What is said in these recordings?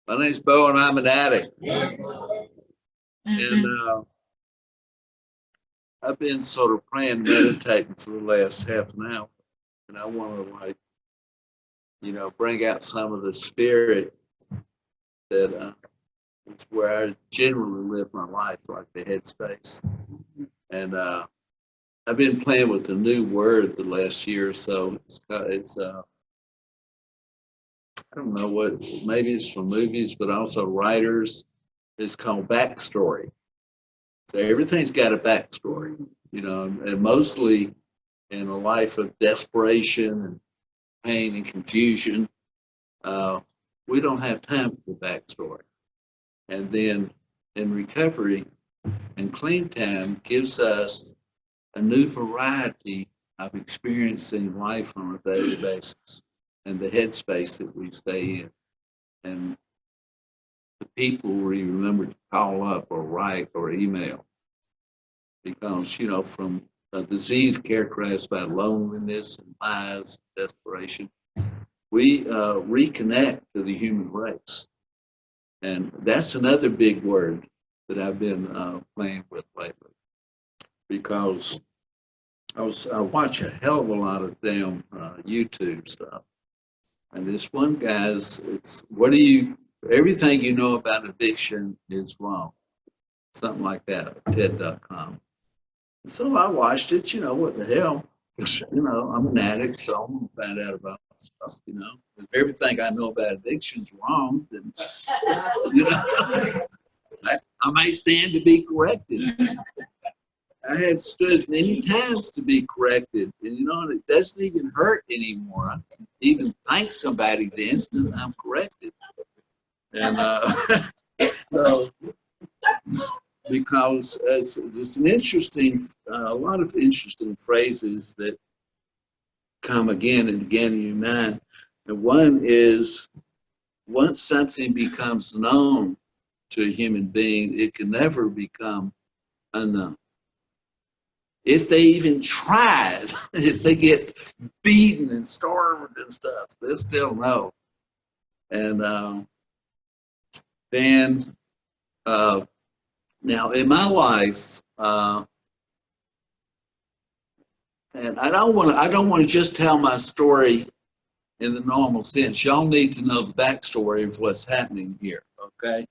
My name's Bo, and I'm an addict. And I've been sort of praying, meditating for the last half an hour, and I want to, like, bring out some of the spirit that is where I generally live my life, like the headspace. And I've been playing with a new word the last year or so. It's I don't know what, maybe it's from movies, but also writers. It's called backstory. So everything's got a backstory, and mostly in a life of desperation and pain and confusion, we don't have time for the backstory. And then in recovery and clean time gives us a new variety of experiencing life on a daily basis and the headspace that we stay in. And the people we remember to call up or write or email. Because, from a disease characterized by loneliness and lies, desperation, we reconnect to the human race. And that's another big word that I've been playing with lately. Because I watch a hell of a lot of damn YouTube stuff. And this one guy's, everything you know about addiction is wrong. Something like that, TED.com. So I watched it, what the hell? I'm an addict, so I'm going to find out about stuff, If everything I know about addiction is wrong, then, I may stand to be corrected. I have stood many times to be corrected, and it doesn't even hurt anymore. I can even thank somebody the instant I'm corrected. And so, because there's a lot of interesting phrases that come again and again in your mind. And one is, once something becomes known to a human being, it can never become unknown. If they even tried, if they get beaten and starved and stuff, they'll still know. And then now in my life, and I don't want to just tell my story in the normal sense. Y'all need to know the backstory of what's happening here, okay?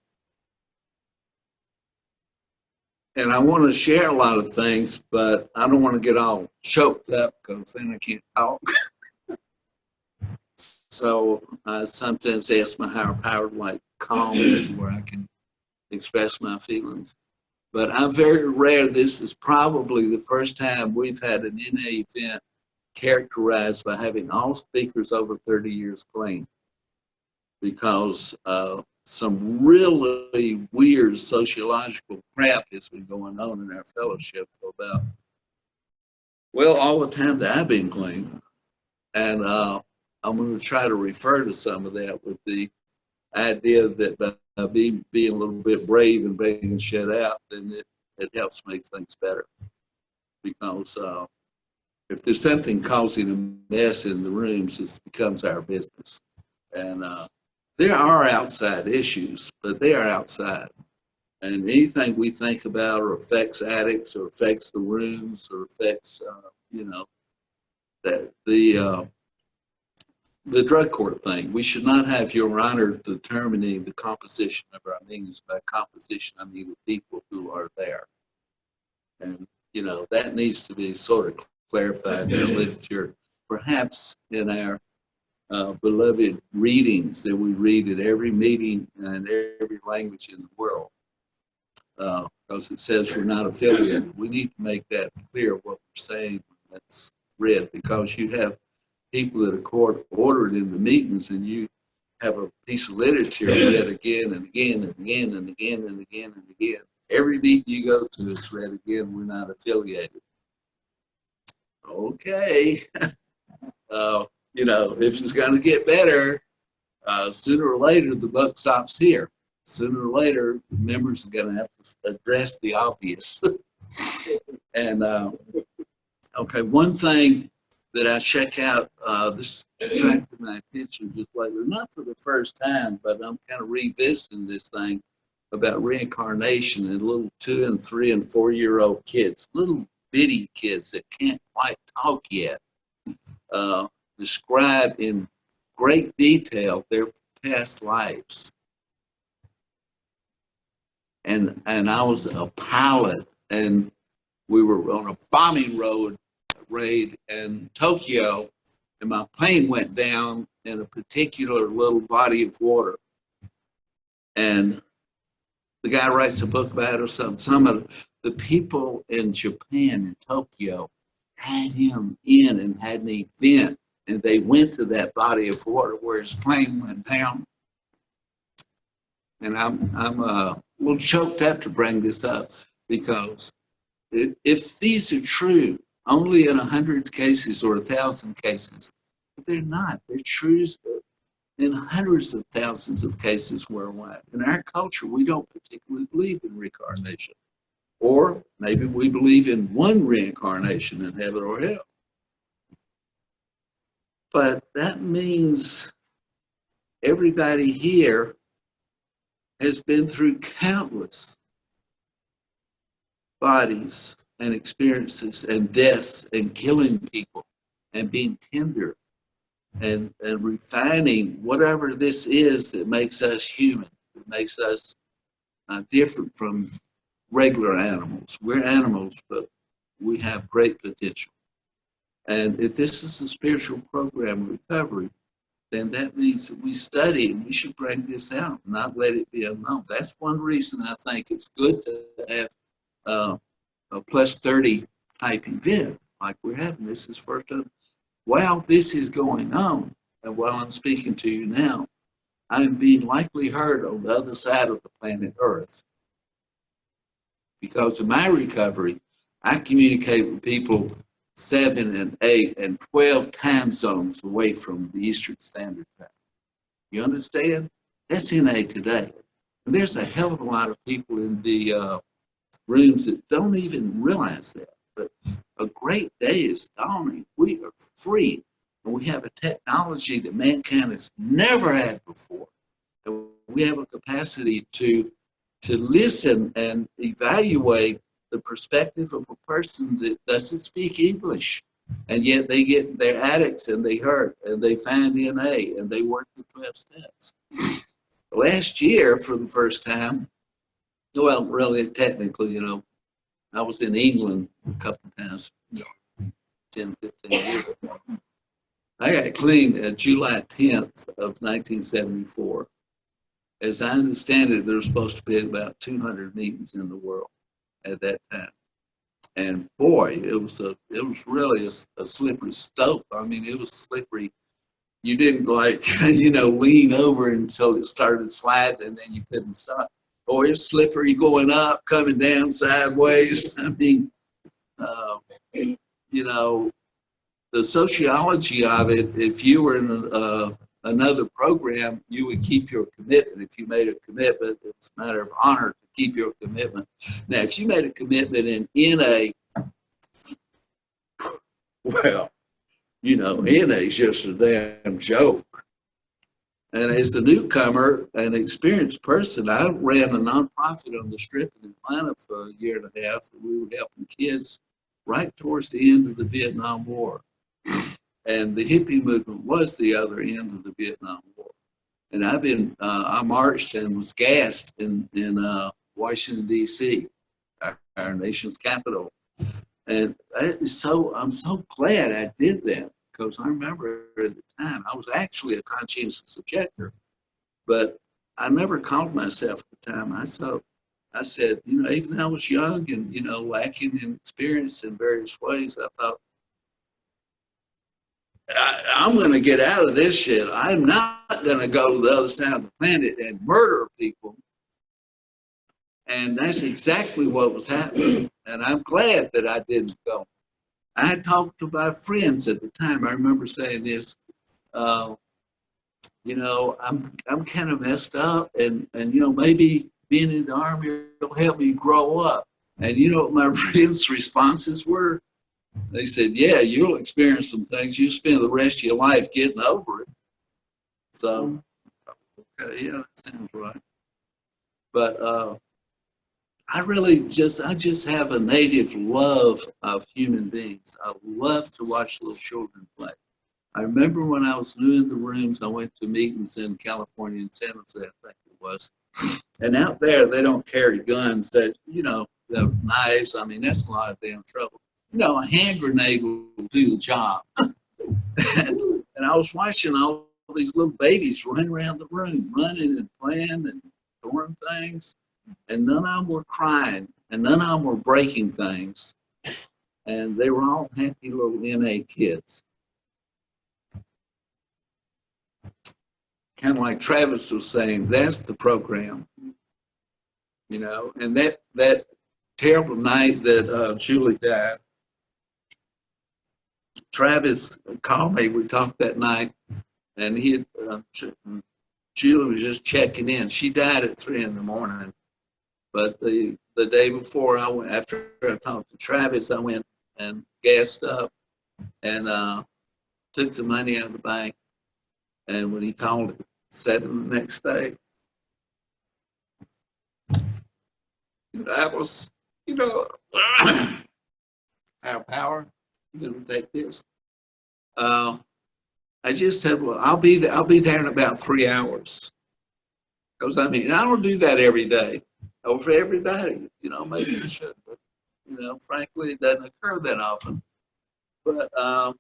And I want to share a lot of things, but I don't want to get all choked up because then I can't talk. So I sometimes ask my higher power to, like, calm me where I can express my feelings. But I'm very rare. This is probably the first time we've had an NA event characterized by having all speakers over 30 years clean, because some really weird sociological crap has been going on in our fellowship for about, all the time that I've been clean. And I'm going to try to refer to some of that with the idea that by being a little bit brave and bringing shit out, then it helps make things better. Because if there's something causing a mess in the rooms, it becomes our business. And there are outside issues, but they are outside. And anything we think about or affects addicts or affects the rooms or affects, that the drug court thing. We should not have Your Honor determining the composition of our meetings. By composition, I mean the people who are there. And, that needs to be sort of clarified in the literature, perhaps in our beloved readings that we read at every meeting and every language in the world. Because it says we're not affiliated. We need to make that clear what we're saying when that's read, because you have people that are court ordered in the meetings, and you have a piece of literature read again and again and again and again and again and again. Every meeting you go to is read again, we're not affiliated. Okay. If it's going to get better, sooner or later the buck stops here. Sooner or later, members are going to have to address the obvious. And okay, one thing that I check out. This attracted my attention just lately, not for the first time, but I'm kind of revisiting this thing about reincarnation in little 2 and 3 and 4-year-old kids, little bitty kids that can't quite talk yet, describe in great detail their past lives. And I was a pilot, and we were on a bombing raid in Tokyo, and my plane went down in a particular little body of water. And the guy writes a book about it or something. Some of the people in Japan, in Tokyo, had him in and had an event, and they went to that body of water where his plane went down. And I'm a little choked up to bring this up, because if these are true, only in 100 cases or 1,000 cases, but they're not. They're true in hundreds of thousands of cases worldwide. In our culture, we don't particularly believe in reincarnation. Or maybe we believe in one reincarnation in heaven or hell. But that means everybody here has been through countless bodies and experiences and deaths and killing people and being tender and refining whatever this is that makes us human, that makes us different from regular animals. We're animals, but we have great potential. And if this is a spiritual program of recovery, then that means that we study, and we should bring this out, not let it be unknown. That's one reason I think it's good to have a plus 30 type event like we're having. This is first time. While this is going on, and while I'm speaking to you now, I'm being likely heard on the other side of the planet Earth. Because of my recovery, I communicate with people 7 and 8 and 12 time zones away from the Eastern Standard Time. You understand? That's NA today. And there's a hell of a lot of people in the rooms that don't even realize that. But a great day is dawning. We are free. And we have a technology that mankind has never had before. And we have a capacity to listen and evaluate the perspective of a person that doesn't speak English. And yet they're addicts, and they hurt, and they find NA, and they work the 12 steps. Last year, for the first time, well, really, technically, I was in England a couple of times, 10, 15 years ago. I got clean July 10th of 1974. As I understand it, there were supposed to be about 200 meetings in the world at that time. And boy, it was really a slippery slope. I mean, it was slippery. You didn't lean over until it started sliding, and then you couldn't stop. Or it's slippery going up, coming down sideways. I mean, the sociology of it, if you were in another program, you would keep your commitment. If you made a commitment, it's a matter of honor to keep your commitment. Now, if you made a commitment in NA, well, NA is just a damn joke. And as the newcomer, an experienced person, I ran a nonprofit on the Strip in Atlanta for a year and a half. And we were helping kids right towards the end of the Vietnam War. And the hippie movement was the other end of the Vietnam War. And I marched and was gassed in Washington, D.C., our nation's capital. And I'm so glad I did that, because I remember at the time, I was actually a conscientious objector, but I never called myself at the time. I said, even though I was young and, lacking in experience in various ways, I thought, I'm going to get out of this shit. I'm not going to go to the other side of the planet and murder people. And that's exactly what was happening. And I'm glad that I didn't go. I had talked to my friends at the time. I remember saying this, I'm kind of messed up, and maybe being in the Army will help me grow up. And you know what my friends' responses were? They said, yeah, you'll experience some things. You spend the rest of your life getting over it. So, okay, yeah, that sounds right. But I just have a native love of human beings. I love to watch little children play. I remember when I was new in the rooms, I went to meetings in California, in San Jose, I think it was. And out there, they don't carry guns that, the knives. I mean, that's a lot of damn trouble. A hand grenade will do the job. And I was watching all these little babies running around the room, running and playing and throwing things. And none of them were crying, and none of them were breaking things. And they were all happy little NA kids. Kind of like Travis was saying, that's the program. And that terrible night that Julie died, Travis called me. We talked that night, and Julie was just checking in. She died at 3 a.m. But the day before, after I talked to Travis, I went and gassed up and took some money out of the bank. And when he called, said the next day, I was, our power. I'm going to take this. I just said, well, I'll be there in about 3 hours. Because I don't do that every day. Or for everybody, maybe you should, but frankly, it doesn't occur that often. But I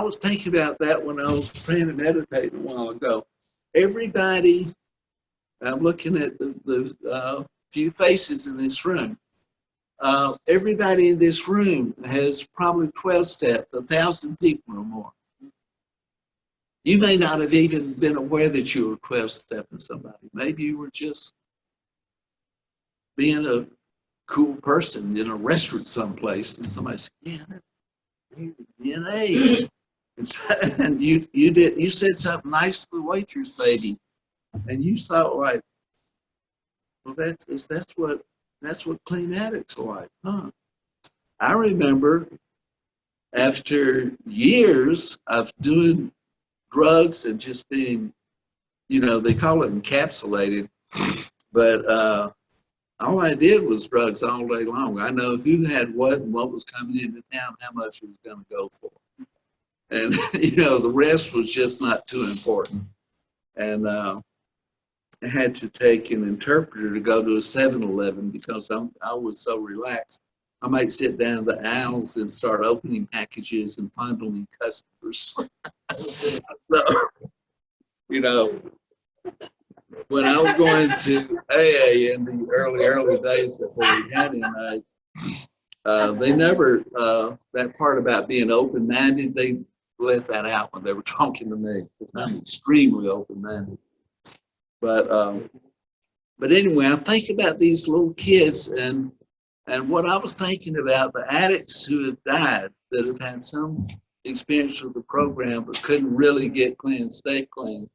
was thinking about that when I was praying and meditating a while ago. Everybody, I'm looking at the few faces in this room. Everybody in this room has probably 12-stepped 1,000 people or more. You may not have even been aware that you were 12-stepping somebody. Maybe you were just being a cool person in a restaurant someplace, and somebody said, "Yeah, DNA." And you said something nice to the waitress lady, and you thought, like, well, that's what clean addicts are like, huh? I remember after years of doing drugs and just being, they call it encapsulated, but all I did was drugs all day long. I know who had what and what was coming into town, how much it was going to go for. And, the rest was just not too important. And I had to take an interpreter to go to a 7-Eleven because I was so relaxed. I might sit down the aisles and start opening packages and fondling customers. So, when I was going to AA in the early days before we had him, they never, that part about being open-minded, they let that out when they were talking to me, because I'm extremely open-minded. But anyway, I think about these little kids, and what I was thinking about, the addicts who have died, that have had some experience with the program but couldn't really get clean, stay clean,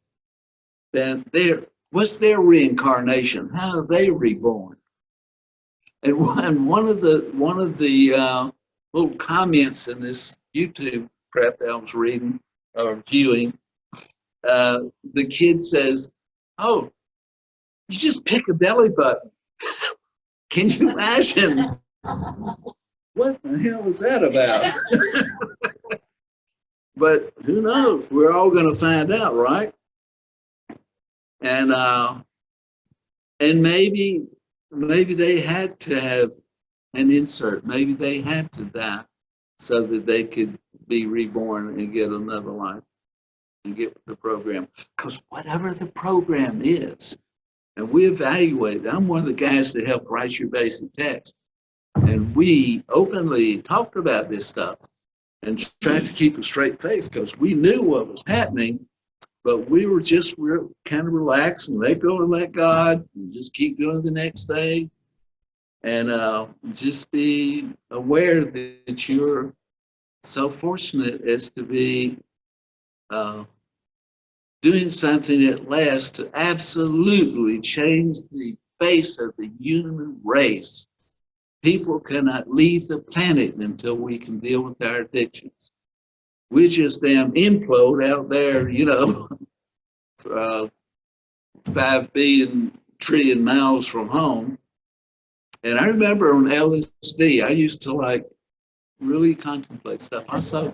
then what's their reincarnation? How are they reborn? And one of the little comments in this YouTube crap that I was reading or viewing, the kid says, "Oh, you just pick a belly button." Can you imagine? What the hell is that about? But who knows? We're all going to find out, right? And maybe they had to have an insert. Maybe they had to die so that they could be reborn and get another life and get the program. Because whatever the program is, and we evaluate, I'm one of the guys that helped write your basic text. And we openly talked about this stuff and tried to keep a straight face because we knew what was happening, but we were just kind of relaxed and let go and let God and just keep doing the next thing. And just be aware that you're so fortunate as to be doing something at last to absolutely change the face of the human race. people cannot leave the planet until we can deal with our addictions. We just damn implode out there, you know, 5 billion trillion miles from home. And I remember on LSD, I used to like really contemplate stuff. I saw,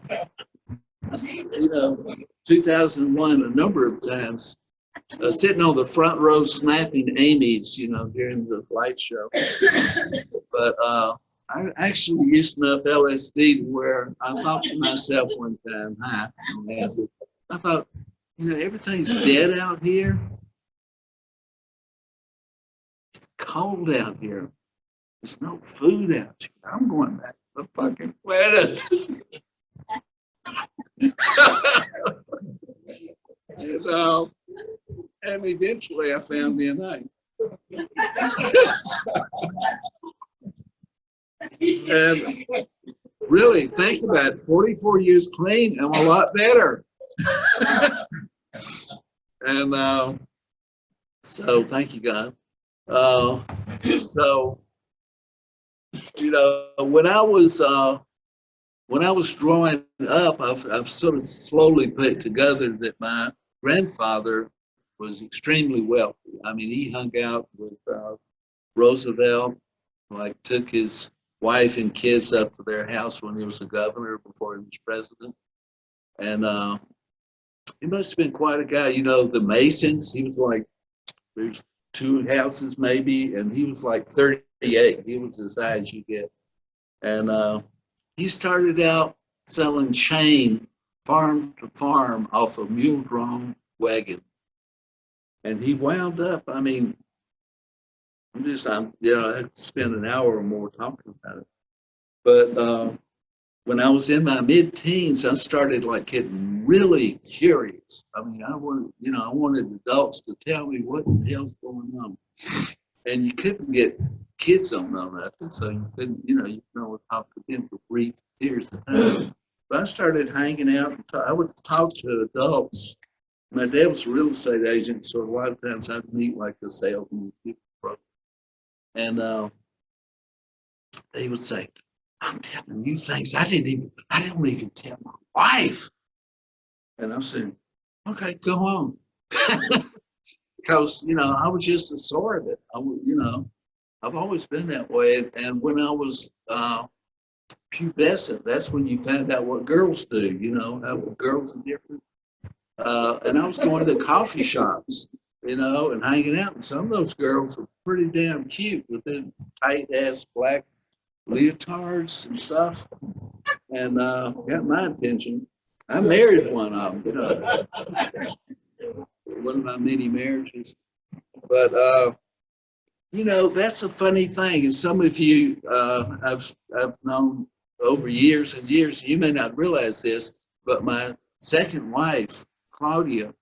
you know, 2001 a number of times, sitting on the front row snapping Amy's, you know, during the light show. But I actually used enough LSD where I thought to myself one time, I thought, you know, everything's dead out here. It's cold out here. There's no food out here. I'm going back to the fucking planet. And eventually I found DNA. And really, think about it, 44 years clean, I'm a lot better. And so thank you, God. So, you know, when I was growing up, I've sort of slowly put together that my grandfather was extremely wealthy. I mean, he hung out with Roosevelt, like took his wife and kids up to their house when he was a governor before he was president. And he must have been quite a guy. You know, the Masons, he was like, there's 2 houses maybe, and he was like 38. He was as high as you get. And he started out selling chain farm to farm off a mule-drawn wagon. And he wound up, I mean, you know, I had to spend an hour or more talking about it. But when I was in my mid-teens, I started like getting really curious. I mean, I wanted adults to tell me what the hell's going on. And you couldn't get kids on nothing, so you couldn't, you know, talk to them for brief periods of time. But I started hanging out. I would talk to adults. My dad was a real estate agent, so a lot of times I'd meet like a salesman. And he would say, I'm telling you things I don't even tell my wife. And I'm saying, okay, go on. Because, you know, I was just a sort of it. You know, I've always been that way. And when I was pubescent, that's when you found out what girls do, you know, how girls are different. And I was going to coffee shops, you know, and hanging out. And some of those girls were pretty damn cute with them tight-ass black leotards and stuff. And got my attention. I married one of them, you know, one of my many marriages. But, you know, that's a funny thing. And some of you I've known over years and years, you may not realize this, but my second wife, Claudia,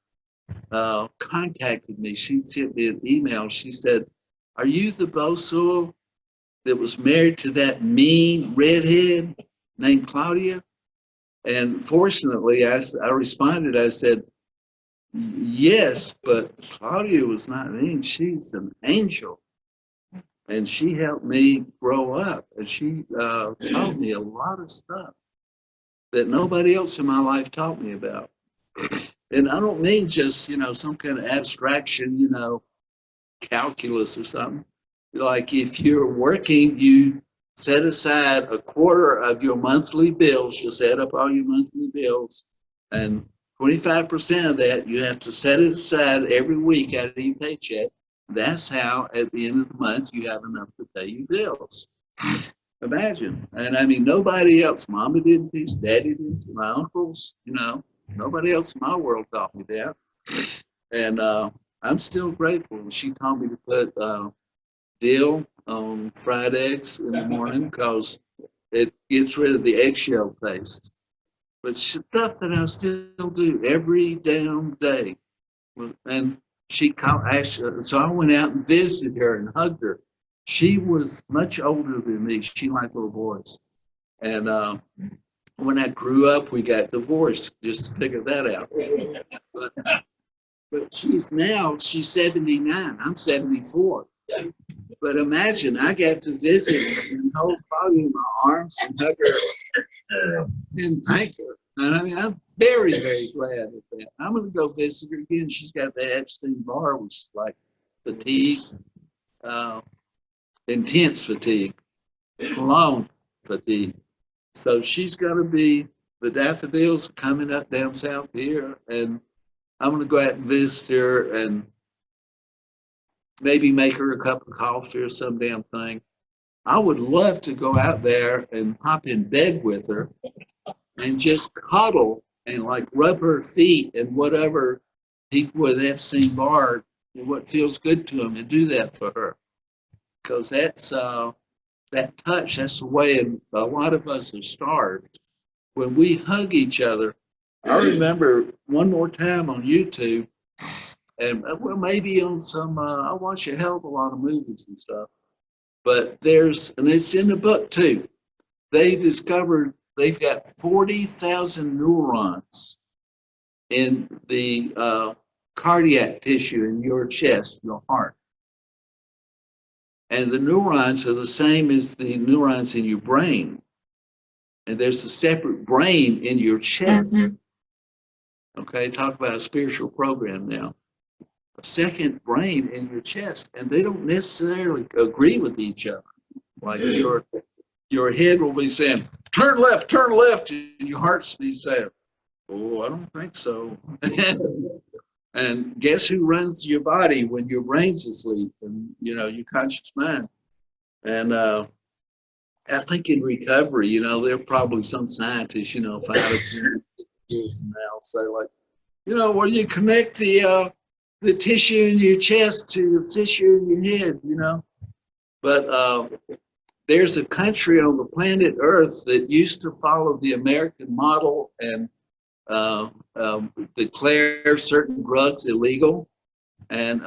contacted me. She sent me an email. She said, are you the bosul that was married to that mean redhead named Claudia? And fortunately, I responded, I said, yes, but Claudia was not mean. She's an angel. And she helped me grow up. And she taught me a lot of stuff that nobody else in my life taught me about. And I don't mean just, you know, some kind of abstraction, you know, calculus or something. Like if you're working, you set aside a quarter of your monthly bills. You set up all your monthly bills, and 25% of that you have to set it aside every week out of your paycheck. That's how at the end of the month you have enough to pay your bills. Imagine. And I mean, nobody else, Mama didn't teach, Daddy didn't, my uncles, you know, nobody else in my world taught me that. And I'm still grateful. She taught me to put dill on fried eggs in the morning because it gets rid of the eggshell taste. But stuff that I still do every damn day. And she called, actually, so I went out and visited her and hugged her. She was much older than me. She liked little boys. And when I grew up, we got divorced, just to figure that out. But she's 79. I'm 74. But imagine I got to visit and hold Claudia in my arms and hug her and thank her. And I mean, I'm very, very glad at that. I'm going to go visit her again. She's got the Epstein-Barr, which is like fatigue, uh, intense fatigue, long fatigue. So she's going to be, the daffodils coming up down south here, and I'm going to go out and visit her and maybe make her a cup of coffee or some damn thing. I would love to go out there and hop in bed with her and just cuddle and like rub her feet and whatever people with Epstein-Barr, what feels good to them, and do that for her. Because that's that touch, that's the way a lot of us are starved. When we hug each other, I remember one more time on YouTube, and well, maybe on some, I watch a hell of a lot of movies and stuff, but and it's in the book too, they discovered they've got 40,000 neurons in the cardiac tissue in your chest, your heart. And the neurons are the same as the neurons in your brain. And there's a separate brain in your chest. Okay, talk about a spiritual program now. A second brain in your chest, and they don't necessarily agree with each other. Like your head will be saying, turn left, and your heart's be saying, oh, I don't think so. And guess who runs your body when your brain's asleep and, your conscious mind? And I think in recovery, there are probably some scientists, 5 or 10 years from now say like, where you connect the tissue in your chest to the tissue in your head, But there's a country on the planet Earth that used to follow the American model and declare certain drugs illegal. And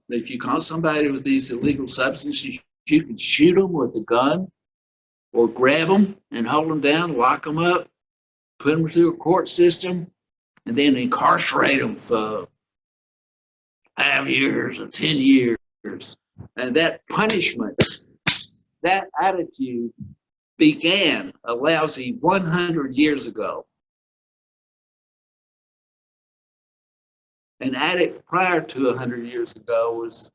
if you caught somebody with these illegal substances, you could shoot them with a gun or grab them and hold them down, lock them up, put them through a court system, and then incarcerate them for 5 years or 10 years. And that punishment, that attitude began a lousy 100 years ago. An addict prior to 100 years ago was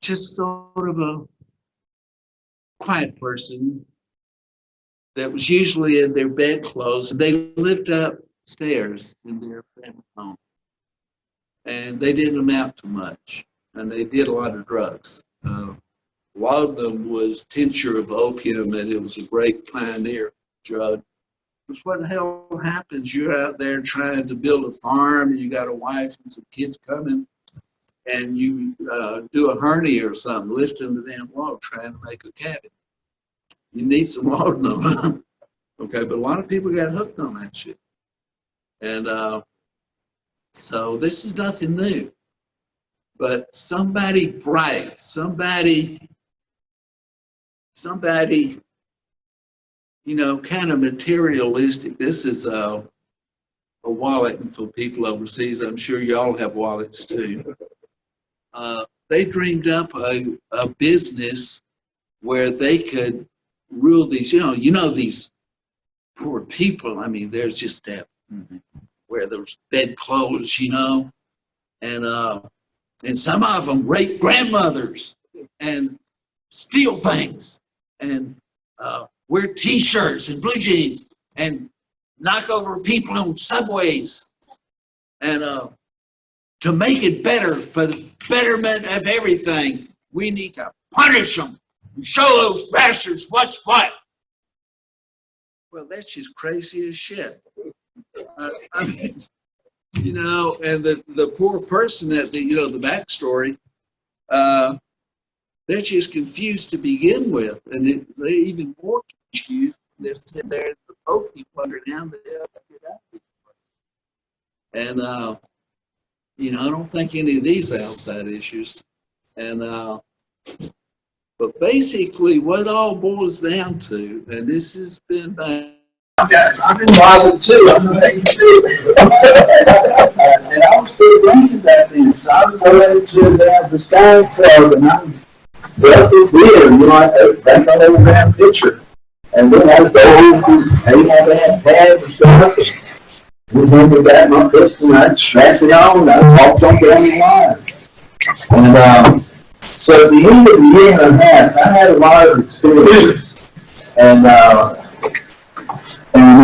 just sort of a quiet person that was usually in their bedclothes, and they lived upstairs in their family home. And they didn't amount to much, and they did a lot of drugs. A lot of them was tincture of opium, and it was a great pioneer drug. Because what the hell happens? You're out there trying to build a farm, and you got a wife and some kids coming, and you do a hernia or something, lifting the damn log, trying to make a cabin. You need some laudanum. Okay, but a lot of people got hooked on that shit. And so this is nothing new. But somebody bright, somebody, kind of materialistic. This is a wallet for people overseas. I'm sure y'all have wallets too. They dreamed up a business where they could rule these, these poor people. I mean, there's just that where there's bedclothes, and some of them rape grandmothers and steal things and wear T-shirts and blue jeans and knock over people on subways. And to make it better, for the betterment of everything, we need to punish them and show those bastards what's what. Well, that's just crazy as shit. I mean, and the poor person that the backstory, they're just confused to begin with, and they're even more confused. They're sitting there, the poke people underground. And I don't think any of these outside issues. And but basically, what it all boils down to, and this has been. I've been bothered too. I'm not making too. And I was still thinking about this. I was going to the Sky Club, and I'm Well, it did, you know, I take my whole damn picture. And then I go over and pay my damn tab and stuff. And then we got my pistol and I strapped it on and I walked on down the line. And so at the end of the year and a half, I had a lot of experience. And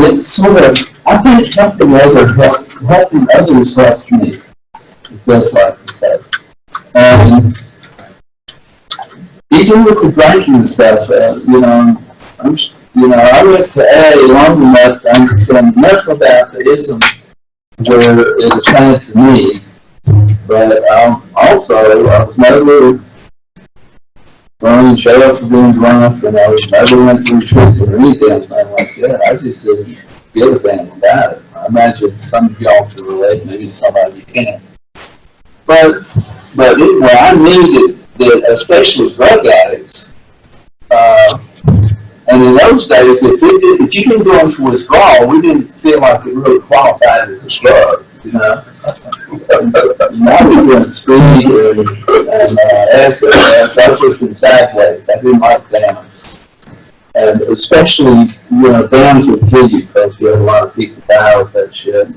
it's sort of, I think helping others helps me. Just like to say. And even with the drinking stuff, you know, I went to AA long enough to understand enough about the ism where it applied to me. But also, I was never thrown in jail for being drunk, and I was never went through treatment or anything like that. I just didn't give a damn about it. I imagine some of y'all can relate, maybe some of you can't. But anyway, I knew that especially drug addicts, and in those days, if you didn't go into withdrawal, we didn't feel like it really qualified as a drug, you know. Now we're doing speed and access. I was looking sideways. I didn't like downs. And especially, you know, downs would kill you because you had a lot of people die with that shit.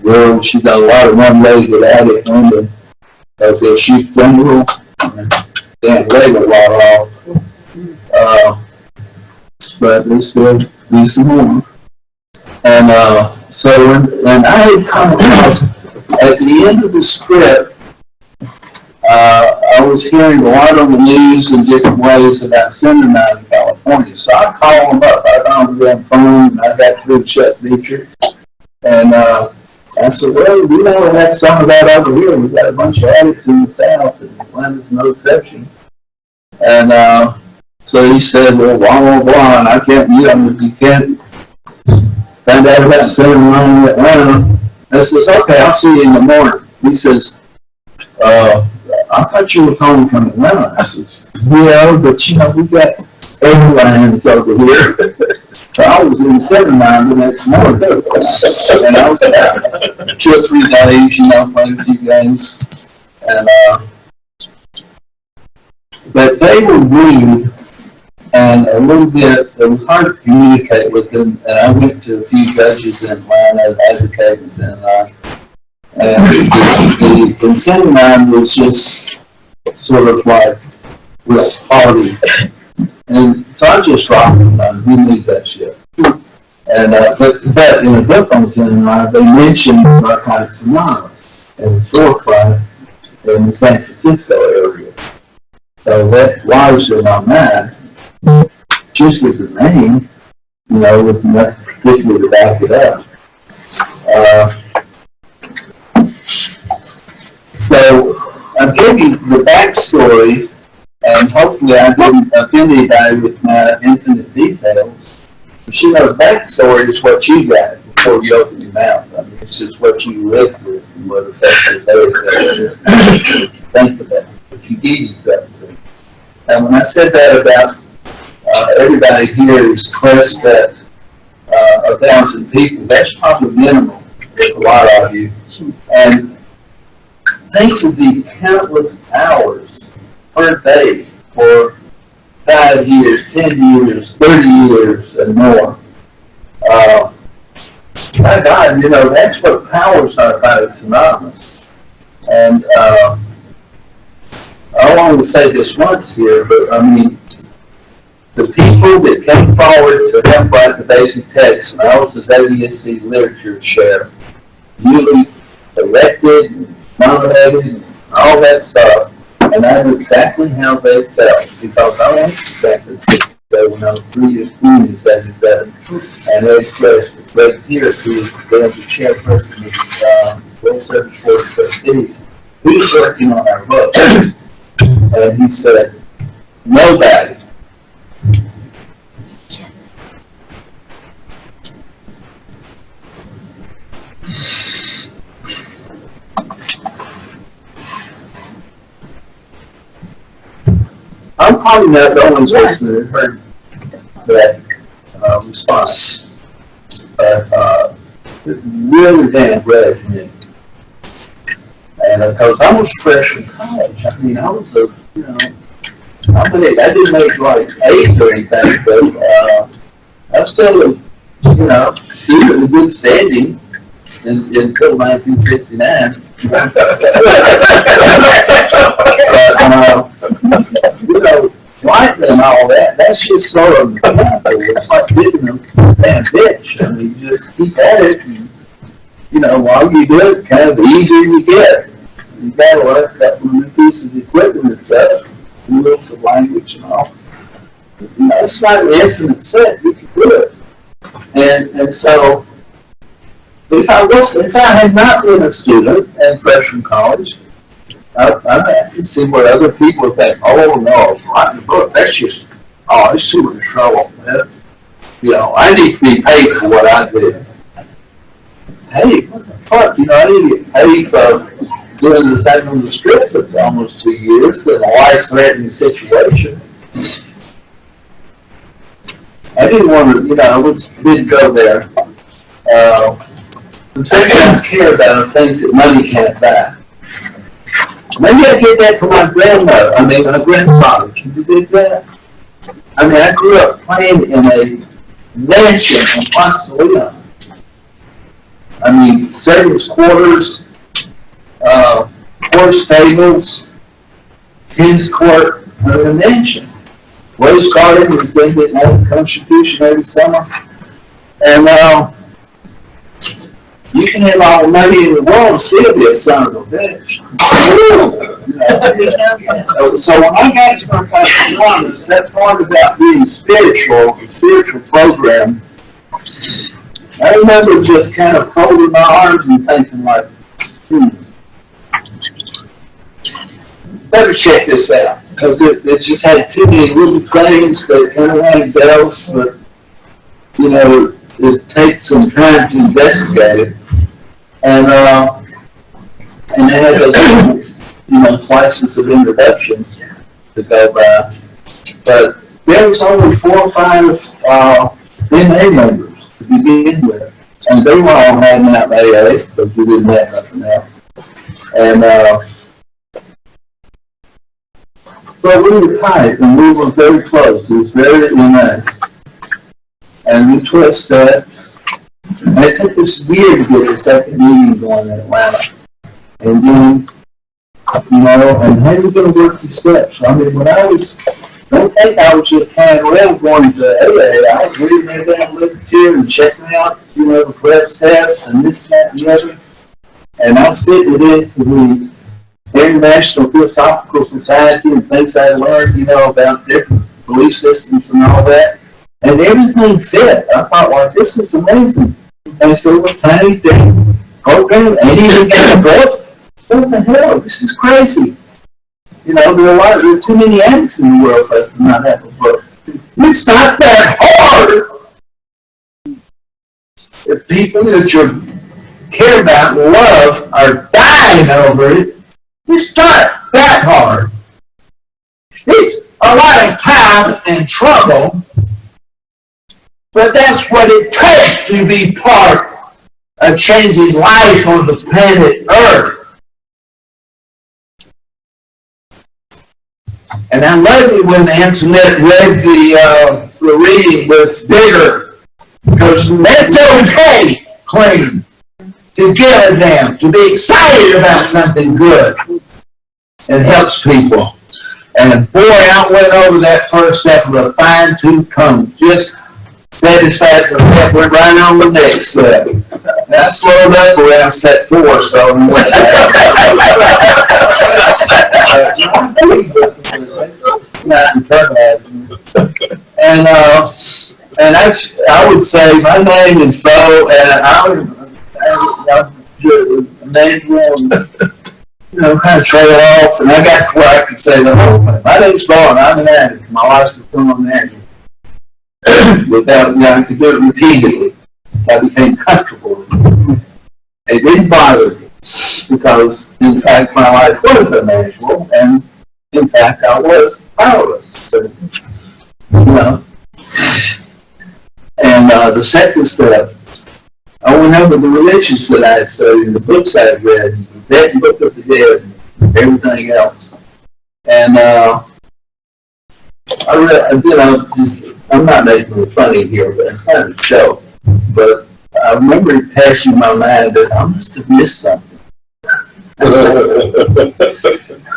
Girl, she got a lot of one-legged addict women because they'll shoot femoral and damn leg will rot off. But they still do some more. And and I had come across, at the end of the script, I was hearing a lot on the news in different ways about Cinnamon in California. So I called them up. I found them phone, and I got through Chuck Beecher. And I said, well, we know we have some of that over here. We've got a bunch of addicts in the South, and Atlanta's no exception. And so he said, well, blah, blah, blah, and I can't, you can't find out about Cinnamon in Atlanta. I says, okay, I'll see you in the morning. He says, I thought you were calling from Atlanta. I says, yeah, but you know, we got airlines over here. So I was in Cinnamon the next morning. And I was out 2 or 3 days, you know, playing a few games. And, but they were rude and a little bit, it was hard to communicate with them. And I went to a few judges in Atlanta, advocates, and the Cinnamon was just sort of like real party. And so I just dropped him. Who needs that shit? And but in the book on Cinnamon, they mentioned Narcotics Anonymous and the storefront in the San Francisco area. So that was in my mind, just as a name, you know, with nothing particular to back it up. So I'll give you the backstory, and hopefully I didn't offend anybody with my infinite details. But she knows backstory is what you got before you open your mouth. I mean, it's just what you live with and what it's actually based on. What you think about, what you give yourself to. And when I said that about everybody here is pressed at 1,000 people, that's probably minimal with a lot of you. And think of the countless hours per day for 5 years, 10 years, 30 years, and more. My God, you know, that's what powers Narcotics Anonymous. And I wanted to say this once here, but I mean, the people that came forward to help write the basic text, and I was the WSC literature chair, newly elected, nominated, and all that stuff, and I knew exactly how they felt because I went to San Francisco when I was 3 years in 77, and they expressed with great tears who was the chairperson of the World Service Board of Trustees. He was working on our book, and he said, nobody I'm probably not the only person that heard that response, but it really damn grabbed me. And because I was fresh in college, I mean, I was a, you know, I mean, I didn't make like A's or anything, but I'm still, still in good standing until 1969. But, life and all that, that's just sort of, it's like getting a damn bitch. I mean, you just keep at it, and, while you do it, kind of the easier you get. You gotta learn a couple of new pieces of equipment and stuff, rules of language and all. It's not an infinite set, you can do it. And so, if I had not been a student and fresh from college, I can see where other people think, oh no, writing a book, that's just, it's too much trouble. I need to be paid for what I do. Hey, what the fuck, I need to get paid for doing the thing on the script for almost 2 years in a life-threatening situation. I didn't want to, didn't go there. The things I care about are things that money can't buy. Maybe I get that from my grandfather. Can you dig that? I grew up playing in a mansion in Ponce de Leon. Servants' quarters, horse stables, tennis court, a mansion. Rose garden was they get an contribution every summer. And you can have all the money in the world and still be a son of a bitch. So when I got to Narcotics, that part about being spiritual, the spiritual program, I remember just kind of folding my arms and thinking like, better check this out. Because it just had too many little things that kind of rang bells, but, it takes some time to investigate it. And they had those, slices of introduction to go by. But there was only 4 or 5 MA members to begin with. And they were all hanging out in AA because we didn't have nothing else. And, but we were tight and we were very close. It was very MA. And we twist that. And it took us a year to get the second meeting going in Atlanta. And then, and how are you going to work these steps? When don't think I was just kind of around going to AA. I was reading everything literature and checking out, the prep steps and this, that, and the other. And I spit it into the International Philosophical Society and things I learned, about different belief systems and all that. And everything fit. I thought, well, this is amazing. And so a tiny thing, program, ain't even got a book. What the hell? This is crazy. There are too many addicts in the world for us to not have a book. It's not that hard. If people that you care about and love are dying over it, it's not that hard. It's a lot of time and trouble. But that's what it takes to be part of changing life on the planet Earth. And I love it when Antoinette read the reading with vigor, because that's okay, clean, to give a damn, to be excited about something good. It helps people. And boy, I went over that first step with a fine-tooth comb, just satisfied myself, went right on the next step. And I slowed up around step 4, so not internalizing. And I would say my name is Bo, and I'm Emmanuel, kind of trail off, and I got to where I could say the whole thing. My name's Bo, and I'm an addict. My life's become an addict. Without, I could do it repeatedly. I became comfortable with it. It didn't bother me because, in fact, my life was unnatural, and in fact, I was powerless. So, And the second step, I went over the religions that I had studied, the books I had read, the dead Book of the Dead, and everything else. And I'm not making it funny here, but it's kind of a joke. But I remember it passing my mind that I must have missed something.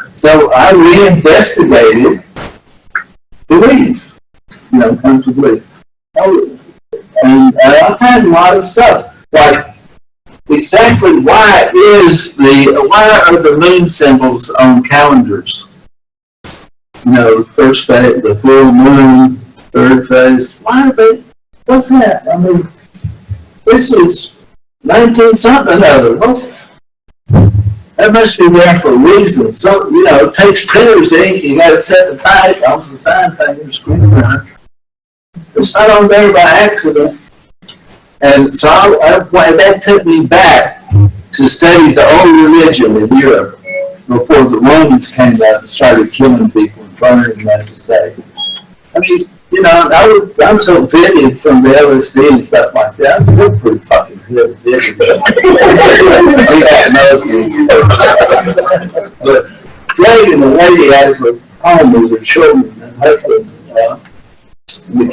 So I reinvestigated belief, come to belief. And I found a lot of stuff, like exactly why are the moon symbols on calendars? First phase, the full moon, third phase. Why are they? What's that? I mean, this is 19-something other. Well, that must be there for a reason. So, it takes printer's ink. You got to set the type on the sign thing in the screen printer. It's not on there by accident. And so that took me back to study the old religion in Europe before the Romans came out and started killing people and burning them to stake. I mean, I'm so vivid from the LSD and stuff like that. I'm still pretty fucking good vivid. But dragging a lady out of her home with her children and husband, and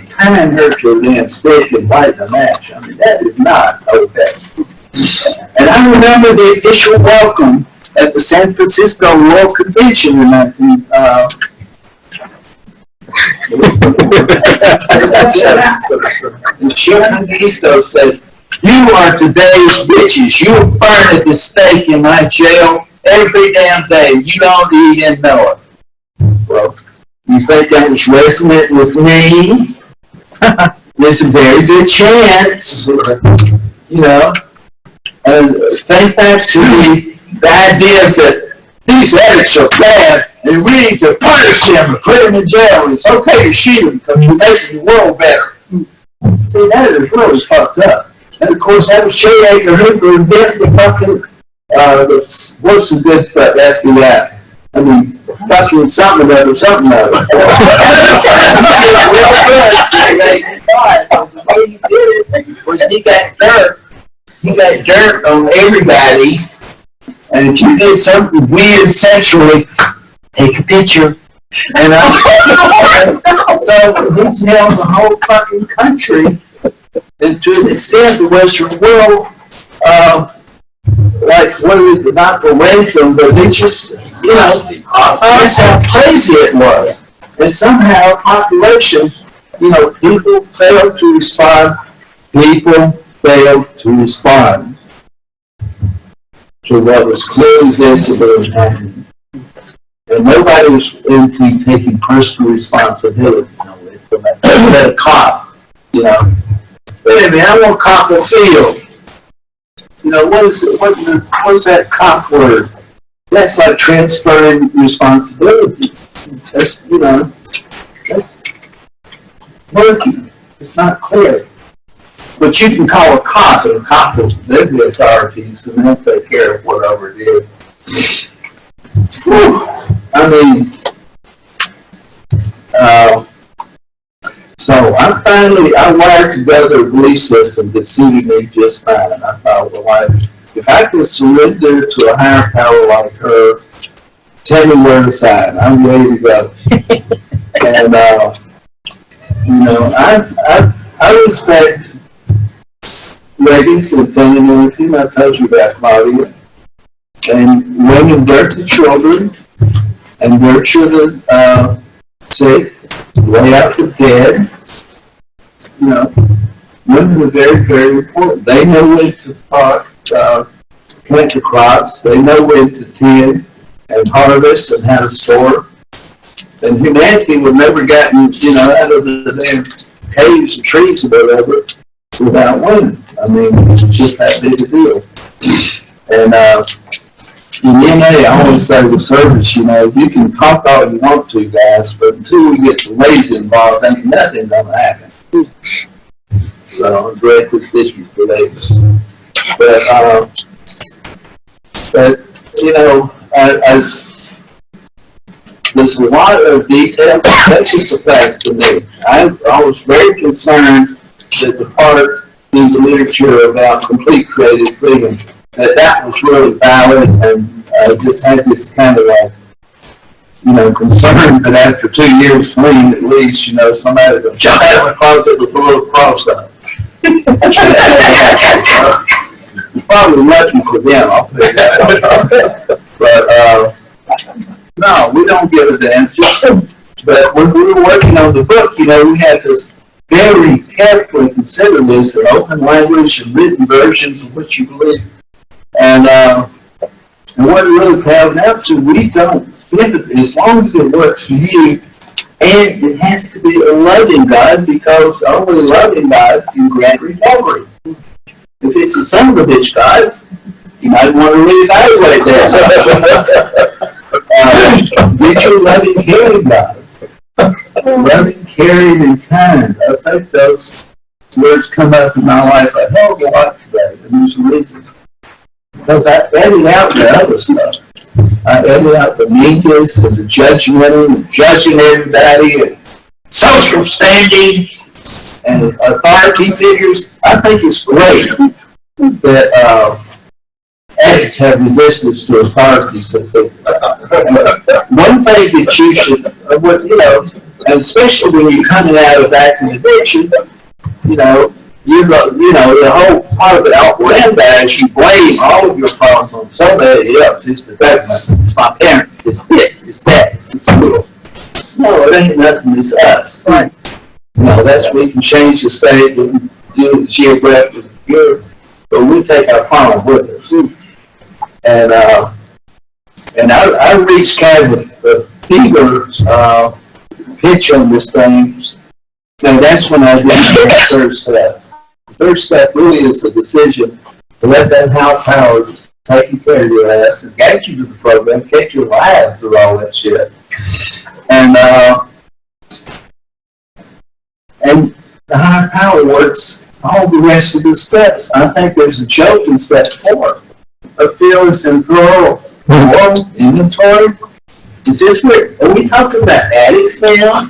tying her to a damn stick and lighting a match. I mean, that is not okay. And I remember the official welcome at the San Francisco Royal Convention in and Chief Mengistu said, "You are today's bitches. You burn at the stake in my jail every damn day. You don't even know it." Well, you think that was resonant with me? There's a very good chance, And think back to the idea that these addicts are bad and we need to punish them and put them in jail. It's okay to shoot them because you're making the world better. See, that is really fucked up. And of course, that was J. Edgar Hoover invented the fucking, what's the good for FBI? I mean, fucking something of it. The way he did it was he got dirt on everybody, and if you did something weird sexually, take a picture. And so he's held the whole fucking country, and to an extent the Western world, not for ransom, but it's just, that's how crazy it was. And somehow population, people failed to respond. People failed to respond to what was clearly visible and happening. And nobody was into taking personal responsibility. From a cop, wait a minute, I want cop will feel. What's that cop word? That's like transferring responsibility. That's murky. It's not clear. But you can call a cop, and a cop they're the authorities, and they'll take care of whatever it is. Whew. I mean, so I wired together a belief system that suited me just fine. I thought, well, if I can surrender to a higher power like her, tell me where to sign. I'm ready to go. And, I respect ladies and femininity. I told you that, Claudia. And women birth the children and nurture the sick, lay out the dead. Women are very, very important. They know when to plant the crops. They know when to tend and harvest and how to store. And humanity would never gotten, out of the damn caves and trees or whatever without women. I mean, it's just that big a deal. And in NA, I always say with service, you can talk all you want to, guys, but until we get some ladies involved, ain't nothing gonna happen. So I'm glad this issue for ladies. But there's a lot of detail that just surprised to me. I was very concerned that the part in the literature about complete creative freedom, that was really valid, and just had this kind of concerned that after 2 years clean, at least, somebody will jump out of the closet with a little cross up. It's probably lucky for them, I'll put it that way. But, no, we don't give a damn. But when we were working on the book, we had to very carefully consider this, an open language and written versions of what you believe. And what it really boiled out to, we don't give it, as long as it works for you, and it has to be a loving God, because only a loving God can grant recovery. If it's a son of a bitch God, you might want to reevaluate that. Get your loving, caring God. Loving, caring, and kind. I think those words come up in my life a hell of a lot today, and there's a reason. Because I edit out the other stuff. I edit out the meanness and the judgmental and judging everybody and social standing and authority figures. I think it's great that addicts have resistance to authority. One thing that you should, and especially when you're coming out of acting addiction, the whole part of the outland is you blame all of your problems on somebody else. It's the government, it's my parents, it's this, it's that, it's school. No, it ain't nothing, it's us. Right. That's we can change the state, we can do the geographic view, but we take our problem with us. And I reached kind of a fever pitch on this thing. So that's when I did the third step. The third step really is the decision to let that higher power just take care of your ass and get you to the program, kept you alive through all that shit. And the higher power works all the rest of the steps. I think there's a joke in step 4. A fearless and thorough inventory. Is this what, are we talking about addicts now?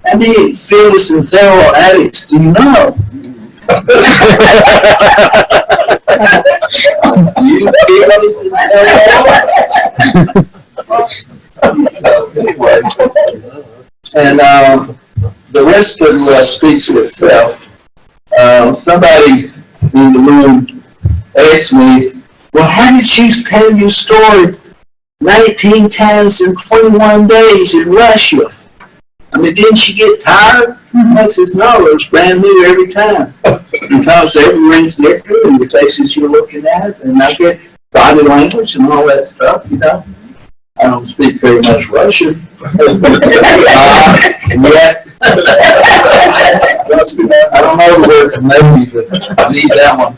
How many fearless and thorough addicts do you know? You fearless and thorough? So, anyway. And the rest of it speaks for itself. Somebody in the room asked me, well, how did you tell your story 19 times in 21 days in Russia? I mean, didn't you get tired? I says, no, it's brand new every time. Because everyone's different and the faces you're looking at, and I get body language and all that stuff, I don't speak very much Russian. Yet. I don't know the word for maybe, but I need that one.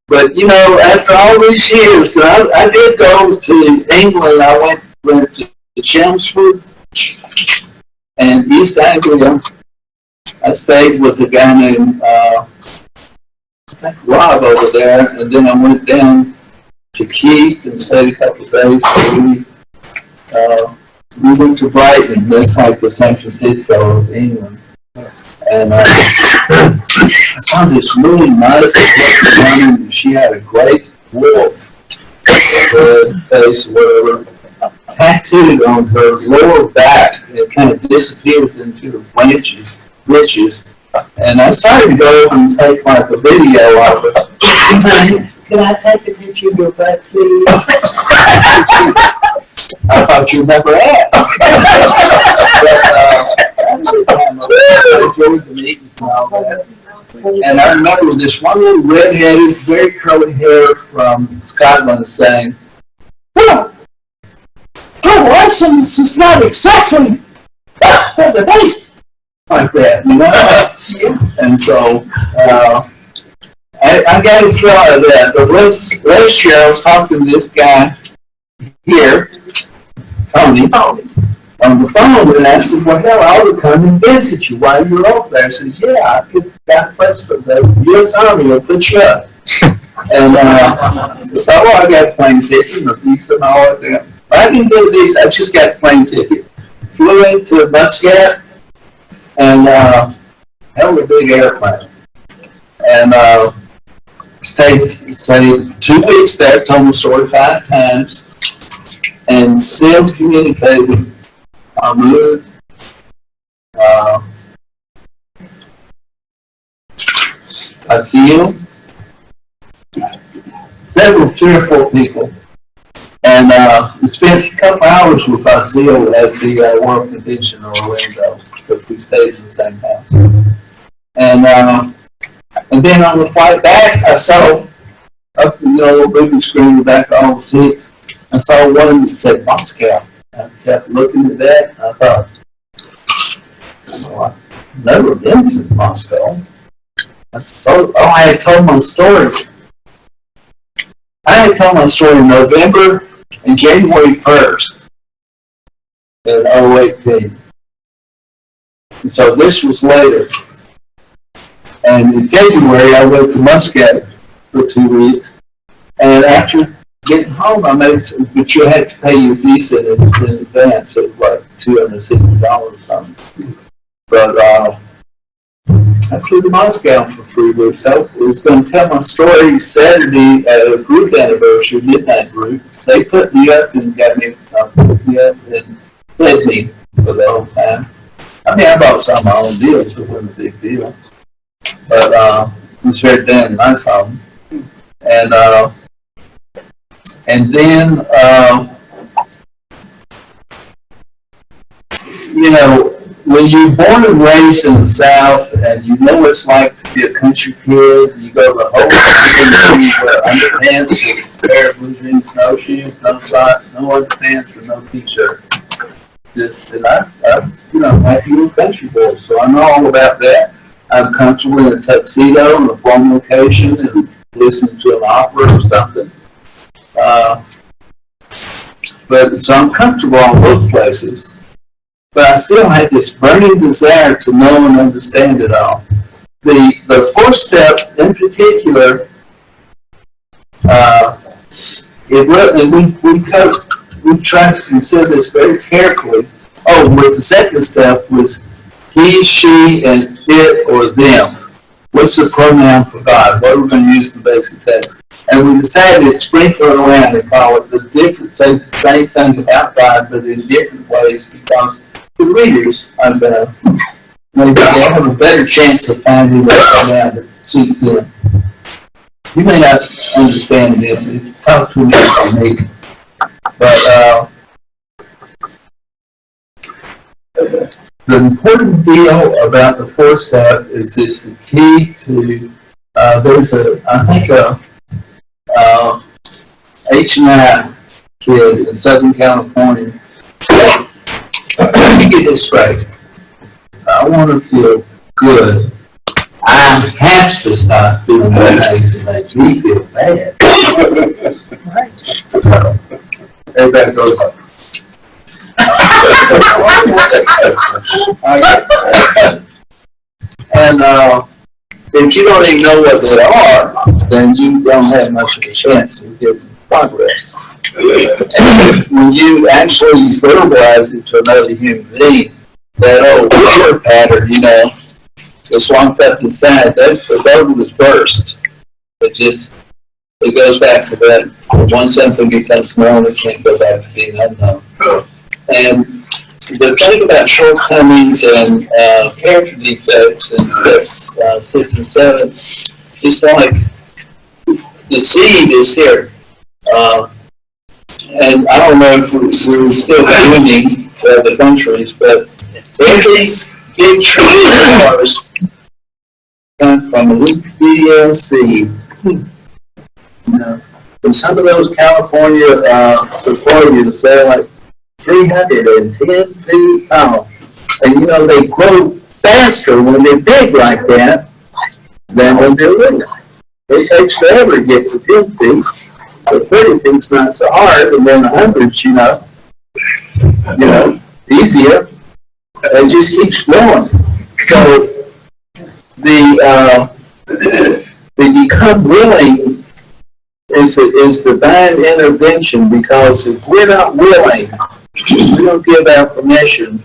But, after all these years, I did go to England. I went to Chelmsford and East Anglia. I stayed with a guy named Rob over there, and then I went down to Keith and stayed a couple of days. We went to Brighton. That's like the San Francisco of England. And I saw this really nice woman. She had a great wolf face, whatever, tattooed on her lower back. It kind of disappeared into the branches. And I started to go over and take like a video of it. Can I take a picture of your back, please? I thought you'd never ask. I enjoyed the meetings and all that. And I remember this one little red-headed, very curly hair from Scotland saying, well, this is not exactly the debate. Like that, And so, I got a thrill out of that. But last year I was talking to this guy here, Tony, on the phone, and I said, well, hell, I would come and visit you while you're over there. I said, yeah, I got a place for the U.S. Army will put you up. And so I got a plane ticket and a visa and all that. I didn't get a visa, I just got a plane ticket. Flew into Muscat, and hell of a big airplane. And stayed 2 weeks there, told the story 5 times. and still communicating our mood. I see you. Several, 3 or 4 people. And spent a couple hours with Basil at the World Convention in Orlando, because we stayed in the same house. And then on the flight back, I saw up the little movie screen in the back of all the seats. I saw one that said Moscow. I kept looking at that, and I thought, well, I've never been to Moscow. I said, I had told my story. I had told my story in November and January 1st in 2018. And so this was later. And in February, I went to Muscat for 2 weeks. And after getting home, I made some, but you had to pay your visa in advance. It was like $260 or something. But I flew to Moscow for 3 weeks. I was going to tell my story Saturday at a group anniversary, midnight group. They put me up and got me, put me up and fed me for the whole time. I mean, I bought some of my own deals, so it wasn't a big deal. But it was very damn nice of them. And then, you know, when you're born and raised in the South and you know what it's like to be a country kid, you go to the whole country, you wear underpants, a pair of blue jeans, no shoes, no socks, no underpants, and no t-shirt. And I'm happy little country boy, so I know all about that. I'm comfortable in a tuxedo on a formal occasion and listening to an opera or something. But so I'm comfortable in both places. But I still had this burning desire to know and understand it all. The 4th step in particular, we tried to consider this very carefully. Oh, with the 2nd step was he, she, and it or them. What's the pronoun for God? What are we going to use in the basic text? And we decided to sprinkle it around and call it the different, same thing about God, but in different ways, because the readers are maybe they have a better chance of finding that pronoun that suits them. You may not understand it if you talk to me or me, but the important deal about the 4th step is it's the key to, there's a H&I kid in Southern California. So, let me get this straight. I want to feel good. I have to stop doing the things that make me feel bad. Everybody goes like, and if you don't even know what they are, then you don't have much of a chance of getting progress. And when you actually verbalize it to another human being, that old fear pattern, you know, it's locked up inside. The bubble was burst. It goes back to that. Once something becomes known, it can't go back to being unknown. And the thing about shortcomings and character defects in steps 6 and 7, it's like the seed is here. And I don't know if we're still blooming for other countries, but every big tree of ours come from a little seed. You know, and some of those California sequoias, they're like 310 feet tall. And you know, they grow faster when they're big like that than when they're little. It takes forever to get to 10 feet. But 30 feet's not so hard, and then 100's, you know, easier. It just keeps growing. So the become willing is divine intervention, because if we're not willing, we don't give our permission,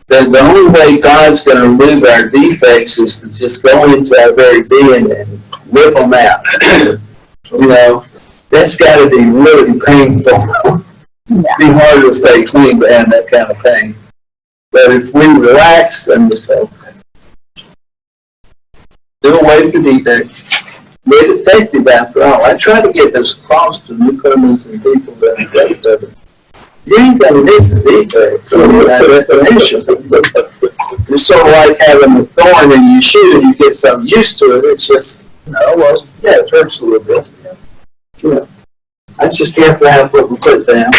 then the only way God's going to remove our defects is to just go into our very being and rip them out. You know, that's got to be really painful. be hard to stay clean and that kind of thing. But if we relax and we say, okay, do away with the defects, get effective after all. I try to get this across to newcomers and people that you ain't gonna miss the defects on that definition. It's sort of like having a thorn in your shoe, you get so used to it, it's just, well, yeah, it hurts a little bit. Yeah. I just careful how to put my foot down.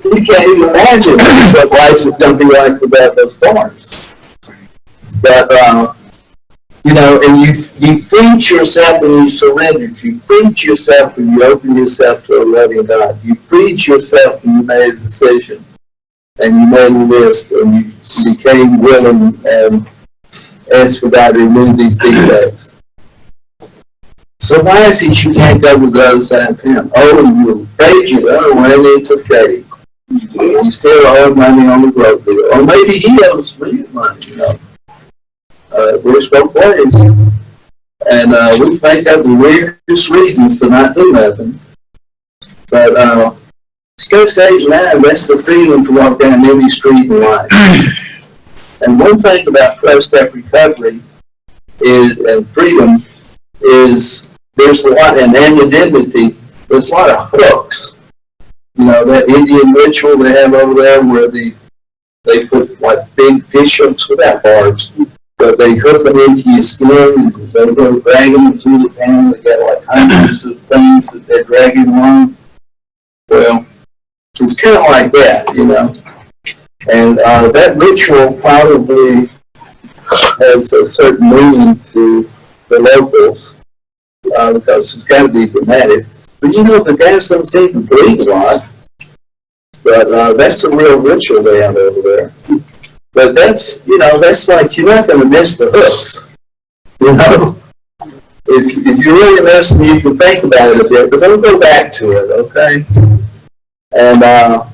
You can't even imagine what life is going to be like without those thorns. But, and you feed yourself and you surrender. You feed yourself and you open yourself to a loving God. You feed yourself and you made a decision. And you made a list and you became willing and asked for God to remove these defects. So why is it you can't go to the other side of him? Oh, you're afraid you're going to run into Freddie. You still owe money on the road bill. Or maybe he owes me money, We're both ways. And we think of the weirdest reasons to not do nothing. But step stage 9, that's the freedom to walk down any street in life. And one thing about 12-step recovery and freedom is there's a lot, and anonymity, there's a lot of hooks. That Indian ritual they have over there where they put like big fish hooks without barbs, but they hook them into your skin and they go drag them through the pan. They got like hundreds of things that they're dragging along. Well, it's kind of like that, And that ritual probably has a certain meaning to the locals. Because it's got to be dramatic. But the guys don't seem to bleed a lot. But that's a real ritual they have over there. But that's like, you're not going to miss the hooks. If you really miss them, you can think about it a bit, but don't go back to it, okay? And I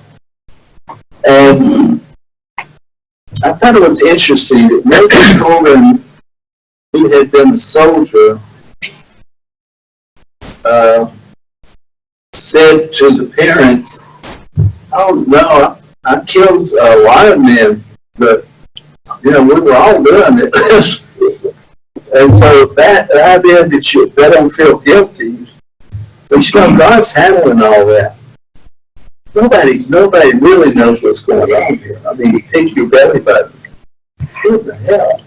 thought it was interesting that Nathan Coleman, who had been a soldier, said to the parents, "Oh no, I killed a lot of men, but we were all doing it." And so that idea that they don't feel guilty, but God's handling all that. Nobody really knows what's going on here. I mean, you pick your belly button. What the hell?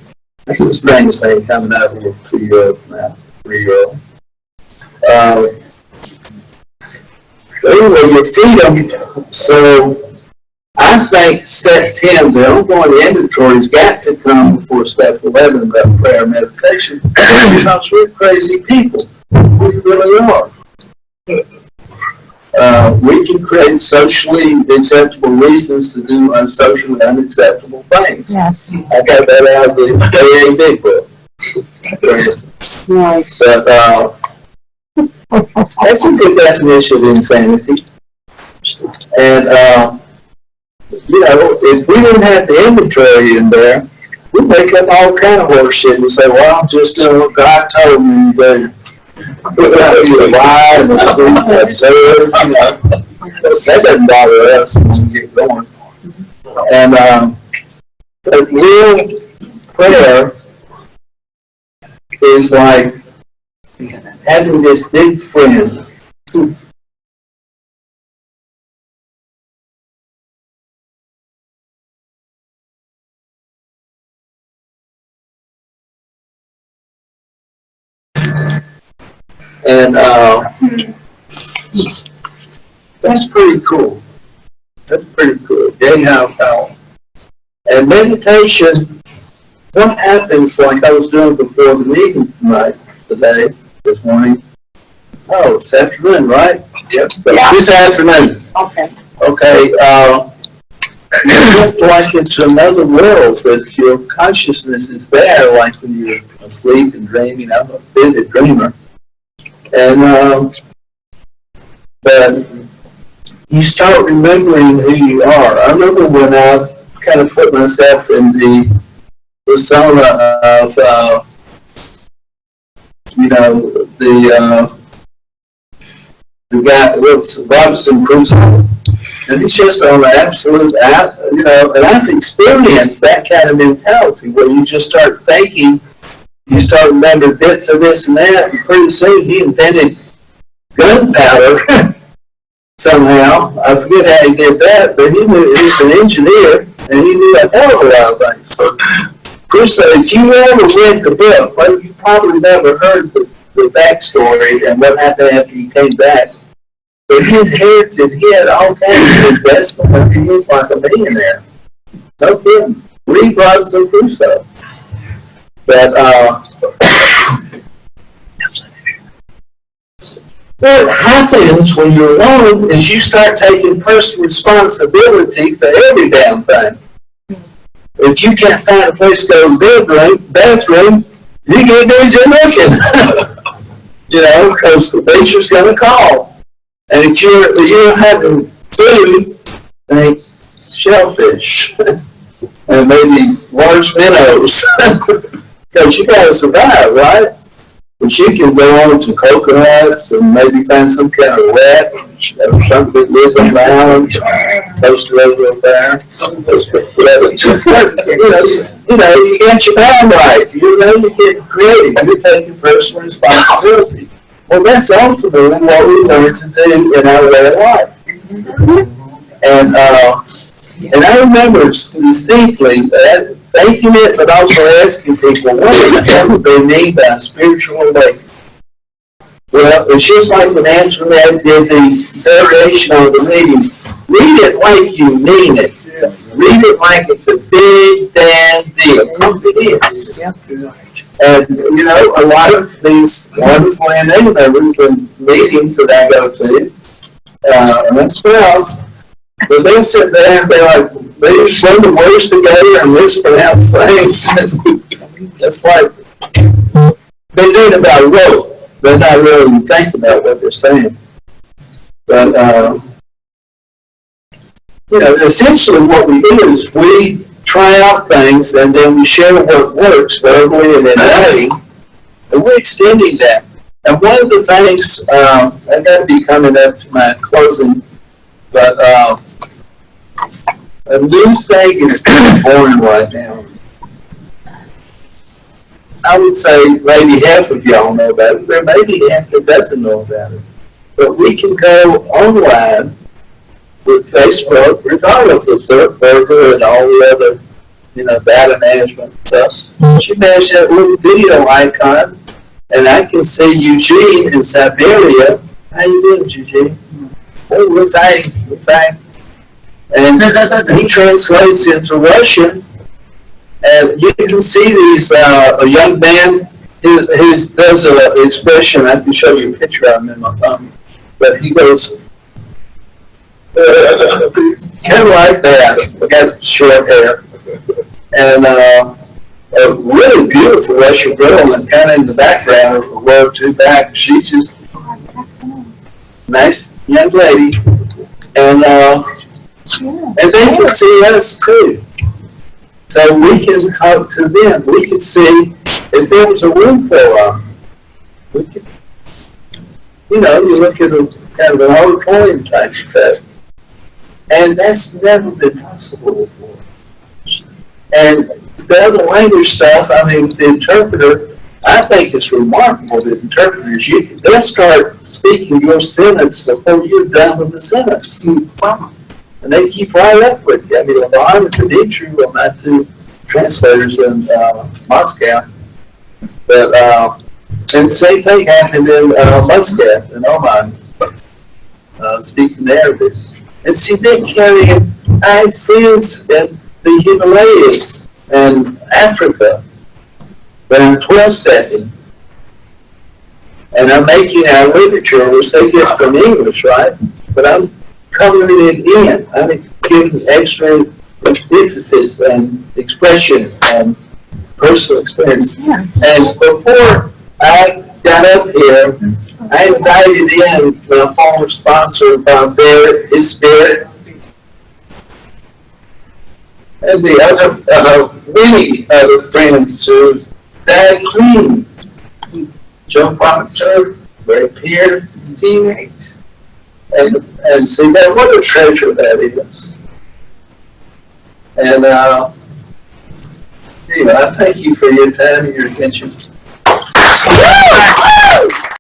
That's the strangest thing coming out of a 2-year-old now, 3-year-old. Anyway, you feed them. So I think step 10, the ongoing inventory, has got to come before step 11 about prayer and meditation, because we're crazy people. We really are. We can create socially acceptable reasons to do unsocially unacceptable things. Yes. I got that out of the AA Big Book, for instance. Nice. But that's a good definition of insanity. And, if we didn't have the inventory in there, we'd make up all kind of horse shit and say, well, I'm just doing what God told me to do. Put out here to lie and sleep and observe, That doesn't bother us when we get going. And, but real prayer is like having this big friend who and that's pretty cool. That's pretty cool. Anyhow, and meditation, what happens, like I was doing before the meeting this morning? Oh, it's afternoon, right? Yep. So Yeah. This afternoon. Okay. Okay. You have to like into another world, but your consciousness is there, like when you're asleep and dreaming. I'm a vivid dreamer. And, but you start remembering who you are. I remember when I kind of put myself in the persona of, the guy, Robinson Crusoe. And it's just on the absolute, you know, and I've experienced that kind of mentality where you just start thinking, you start remembering bits of this and that, and pretty soon he invented gunpowder somehow. I forget how he did that, but he was an engineer and he knew a hell of a lot of things. So, Crusoe, if you ever read the book, well, you probably never heard the backstory and what happened after he came back. But he inherited, he had all kinds of investment, and he was like a millionaire. No kidding. 3 brothers of Crusoe. But, what happens when you're alone is you start taking personal responsibility for every damn thing. If you can't find a place to go to the bathroom, you get busy looking. You know, because the teacher's going to call. And if you're having food, think shellfish and maybe large minnows, because you got to survive, right? But you can go on to coconuts and maybe find some kind of rat or something that lives on the island, toast it over a fire. You know, you get your mind right. You know, you get creative. You're taking personal responsibility. Well, that's ultimately what we learn to do in our way of life. And I remember distinctly thinking it, but also asking people, what the hell would they mean by spiritual awakening? Well, it's just like when Antoinette did the variation on the reading. Read it like you mean it. Read it like it's a big damn deal, because it is. And, you know, a lot of these wonderful NA members and meetings that I go to, and that's well, but they sit there and they're like, they just run the words together and mispronounce things. It's like, they do it about rote. They're not really thinking about what they're saying. But, you know, essentially what we do is we try out things and then we share what works verbally and in writing, and we're extending that. And one of the things, I got to be coming up to my closing, but a new thing is being born right now. I would say maybe half of y'all know about it. There may be half that doesn't know about it. But we can go online with Facebook, regardless of Zuckerberg and all the other, you know, data management stuff. You manage that little video icon, and I can see Eugene in Siberia. How you doing, Eugene? Oh, we're fine. We're fine. And he translates into Russian, and you can see these, a young man, he does an expression. I can show you a picture of him in my phone, but he goes, kind of like that. We got short hair. And a really beautiful Russian girl, and kind of in the background, a row or two back. She's just nice young lady. And they can see us too. So we can talk to them. We can see if there was a room full of them. We could, you know, you look at a kind of an auditorium type effect. And that's never been possible before. And the other language stuff, I mean, the interpreter, I think it's remarkable that interpreters, they'll start speaking your sentence before you're done with the sentence. And they keep right up with you. I mean, Levon and Dimitri were my 2 translators in Moscow. But, and the same thing happened in Muscat, in Oman, speaking Arabic. And see, they carry, I had friends in the Himalayas and Africa, but I'm 12-stepping. And I'm making our literature, which they get from English, right? But I'm coloring it in. I'm giving extra emphasis and expression and personal experience. Yeah. And before I got up here, I invited in my former sponsor, Bob Barrett, his spirit, and the other, many other friends who died clean. Joe Proctor, Ray Pierce, teammates. and see that what a treasure that is. And anyway, I thank you for your time and your attention.